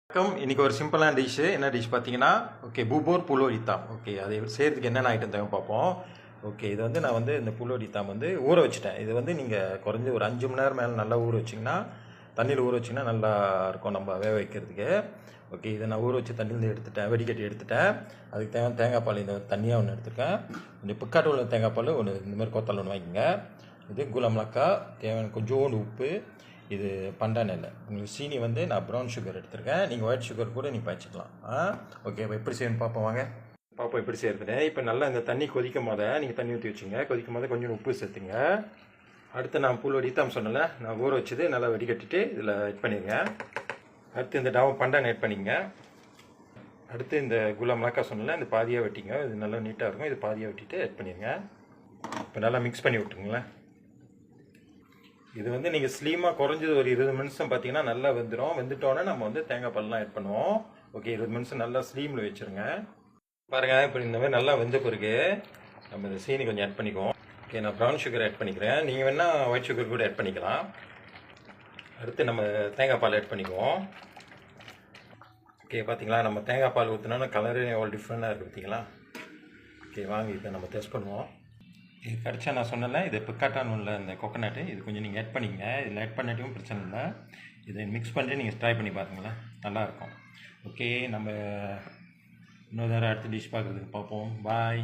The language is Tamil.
வணக்கம். இன்றைக்கி ஒரு சிம்பிளான டிஷ்ஷு. என்ன டிஷ் பார்த்தீங்கன்னா, ஓகே பூபோர் புலோடி தாம். ஓகே அது செய்கிறதுக்கு என்னென்ன ஐட்டம் தேவை பார்ப்போம். ஓகே இது வந்து நான் வந்து இந்த புலோடி தாம் வந்து ஊற வச்சுட்டேன். இது வந்து நீங்கள் குறைஞ்சி ஒரு 5 மணி நேரம் மேலே நல்லா ஊற வச்சிங்கன்னா, தண்ணியில் ஊற வச்சிங்கன்னா நல்லா இருக்கும் நம்ம வேக வைக்கிறதுக்கு. ஓகே இதை நான் ஊற வச்சு தண்ணியிலேருந்து எடுத்துட்டேன், வடிகட்டி எடுத்துட்டேன். அதுக்கு தேவையான தேங்காய் பால் இந்த தனியாக ஒன்று எடுத்துருக்கேன். இந்த பிக்காட்டு உள்ள தேங்காய் பால் ஒன்று இந்த மாதிரி கொத்தால் ஒன்று வாங்கிங்க. இது குலமிளகா, தேவையான கொஞ்சோண்டு உப்பு, இது பண்டான இல்லை. உங்களுக்கு சீனி வந்து நான் ப்ரௌன் சுகர் எடுத்துருக்கேன். நீங்கள் ஒயிட் சுகர் கூட நீங்கள் பாய்ச்சிக்கலாம். ஓகே இப்போ எப்படி செய்யணும் பார்ப்போம் வாங்க. பார்ப்போம் எப்படி செய்யறதுன்னு. இப்போ நல்லா இந்த தண்ணி கொதிக்கும் போது நீங்கள் தண்ணி ஊற்றி வச்சுங்க. கொதிக்கும் போது கொஞ்சம் உப்பு சேர்த்துங்க. அடுத்து நான் புல்லோடி தாம் சொன்னல, நான் ஊற வச்சது நல்லா வடிகட்டிட்டு இதில் ஆட் பண்ணிடுங்க. அடுத்து இந்த பண்டான ஆட் பண்ணிங்க. அடுத்து இந்த மிளகா சொன்னல, இந்த பாதியாக வெட்டிங்க. இது நல்லா நீட்டாக இருக்கும். இது பாதியாக வெட்டிட்டு ஆட் பண்ணிடுங்க. இப்போ நல்லா மிக்ஸ் பண்ணி விட்டுருங்களேன். இது வந்து நீங்கள் ஸ்லீமாக குறைஞ்சது ஒரு 20 நிமிஷம் பார்த்தீங்கன்னா நல்லா வெந்துடும். வெந்துட்டோன்னே நம்ம வந்து தேங்காய் பால்லாம் ஆட் பண்ணுவோம். ஓகே 20 நிமிஷம் நல்லா ஸ்லீமில் வச்சுருங்க. பாருங்கள் இப்போ இந்த மாதிரி நல்லா வெந்த பிறகு நம்ம இந்த சீனி கொஞ்சம் ஆட் பண்ணிக்குவோம். ஓகே நான் ப்ரௌன் சுகர் ஆட் பண்ணிக்கிறேன். நீங்கள் வேணால் ஒயிட் சுகர் கூட ஆட் பண்ணிக்கலாம். அடுத்து நம்ம தேங்காய் பால் ஆட் பண்ணிக்குவோம். ஓகே பார்த்தீங்களா, நம்ம தேங்காய் பால் ஊற்றினோன்னா கலரே எவ்வளோ டிஃப்ரெண்ட்டாக இருக்குது பார்த்தீங்களா. ஓகே வாங்க இதை நம்ம டெஸ்ட் பண்ணுவோம். இது கிடச்சா நான் சொன்னல, இது பிக்காட்டான் உள்ள இந்த கொக்கனட்டு இது கொஞ்சம் நீங்கள் ஆட் பண்ணிங்க. இதில் ஆட் பண்ணிட்டும் பிரச்சனை இல்லை. இதை மிக்ஸ் பண்ணிட்டு நீங்கள் ட்ரை பண்ணி பாருங்களேன், நல்லாயிருக்கும். ஓகே நம்ம இன்னொரு தடவை அடுத்த டிஷ் பார்க்குறதுக்கு பார்ப்போம். பாய்.